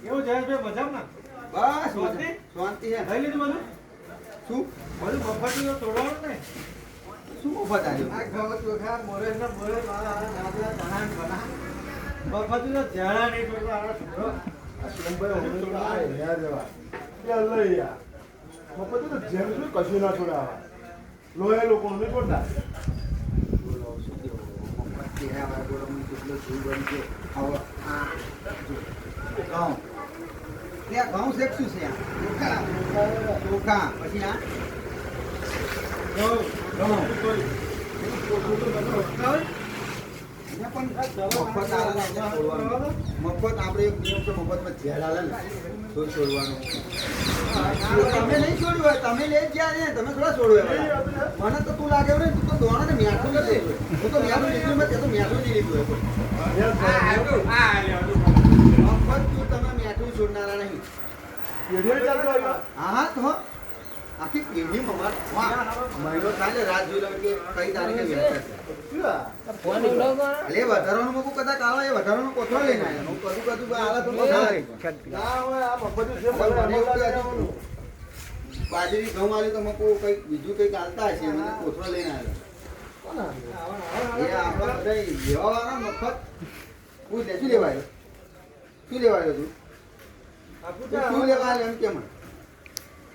એવું જયેશભાઈ મજામાં બસ શાંતિ? શાંતિ હે લઈ લીધું બધું શું બધું મફત તો તોડવાનું ને શું મફત આવ્યું આ ઘઉં ચોખા મોરેશ ના મોરેશ વાળા નાના ચણા ને બના મફત તો ઝાડા નહીં તોડવા આ છોકરો આ શિવમભાઈ હવે તો આ યાર જવા યાર લઈ યાર મફત તો જેમ શું કશું ના છોડાવા લોહે લોકો નહીં છોડતા બોલો શું કેવું મફત ચહેરા વાળો મને કેટલો જીવ બની ગયો આવો આ ઘઉં ત્યાં ઘઉં શેક શું છે આ ચોખા પછી આ ઘઉં ઘઉં કોઈ એને પણ મફત આવે ને એને છોડવાનું. મફત આપણે એક નિયમ છે મફતમાં ઝેર આવે ને તો છોડવાનું. તમે નહીં છોડ્યું હોય તમે લઈ જ ગયા ને તમે થોડા છોડવું હોય મને તો તું લાગે ને તું તો દોણો ને મ્યાઠું નથી હું તો મ્યાઠું લીધું મેં તે તો મ્યાઠું નહીં લીધું હોય મફત તું તમે મ્યાઠું છોડનારા નહીં. પેઢીએ ચાલતો આવ્યો હા તો આખી પેઢી મહિનો થાય ને રાત જોઈ લો કે કઈ તારીખે વ્યાખ્યા છે. શું આ? એટલે વધારાનું મૂકું કદાચ આવે એ વધારાનો કોથળો લઈને આવ્યો હું કદું આલા તો ના ના હોય આ મફત છે મને મને એવું એવું લાગે છે. બાજરી ઘઉં વાળી તો મકો કઈક બીજું કઈક આલતા હશે મને કોથળો લઈને આવ્યો એ આપણે બધા લેવા વાળા મફત પૂછ લે શું લેવાયો તું શું લેવાય એમ કેમ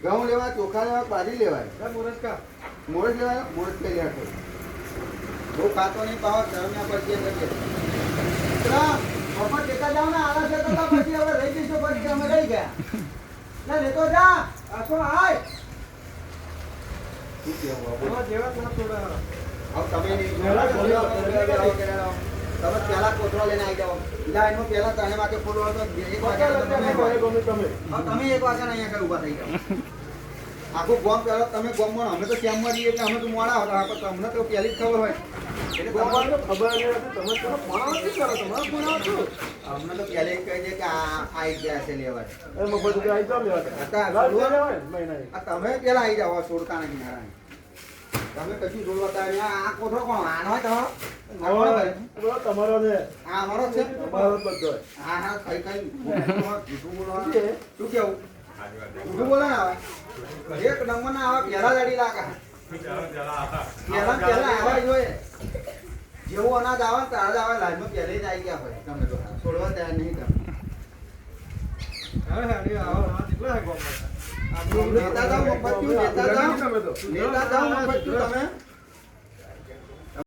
ઘઉં લેવાય ચોખા લેવાય બાજરી લેવાય મોરેશ કા મોરસ લેવાય મોરસ કઈ લેવાય બહુ ખાતો નહીં પાવા ધર્મ્યા પછી મફત ટેકા જાવ ને આલા છે તો પછી હવે રહી જઈશું પછી અમે રહી ગયા ના લેતો જા આસો આય શું કેવું એમાં જેવા ના તોડવા હવે તમે નહીં તમે પેલા કોથળો લઈને આવી જાઓ બીજા એનો પેલા તને માટે ફોડવા તો એક વાગ્યા તમે તમે તમે એક વાગ્યા અહીંયા કઈ ઉભા થઈ જાઓ આખું ગોમ પેલા તમે ગોમમાં અમે તો શ્યામમાં રહીએ એટલે અમે તો મોડા હતા પણ તમને તો પહેલી જ ખબર હોય એટલે તમારે તમારે તો ખબર નહીં હતી તમે તો ફોન નથી કરો તમારે ફોન આવતો અમને તો પહેલે જ કહી દે કે આ આવી ગયા છે લેવા એ મફત તો આવી જાવ લેવા હતા લાવ છોડવા- લેવાય ને મહિના આ તમે પેલા આવી જાઓ છોડતા નથી નારાયણ તમે કશું છોડવા આ કોથળો કોણ આનો હોય તમારો આ કોનો ભાઈ? બોલો તમારો છે આ અમારો જ છે તમારો જ બધો હા હા કઈ કઈ જૂઠું બોલવાનું શું કેવું જૂઠું બોલે ને આવે એક નંબર ના આવે પહેલા દાડી લાગે પહેલા આવે જોઈએ જેવું અનાજ આવે ને તારા જ આવે લાજમાં પહેલે જ આવી ગયા હોય તમે તો છોડવા તૈયાર નહીં તમે હવે હાડી આવો આ કેટલા હે ગોમ નેતા જાઓ મફત લેતા જાઓ તમે તો નેતા જાઓ મફત તમે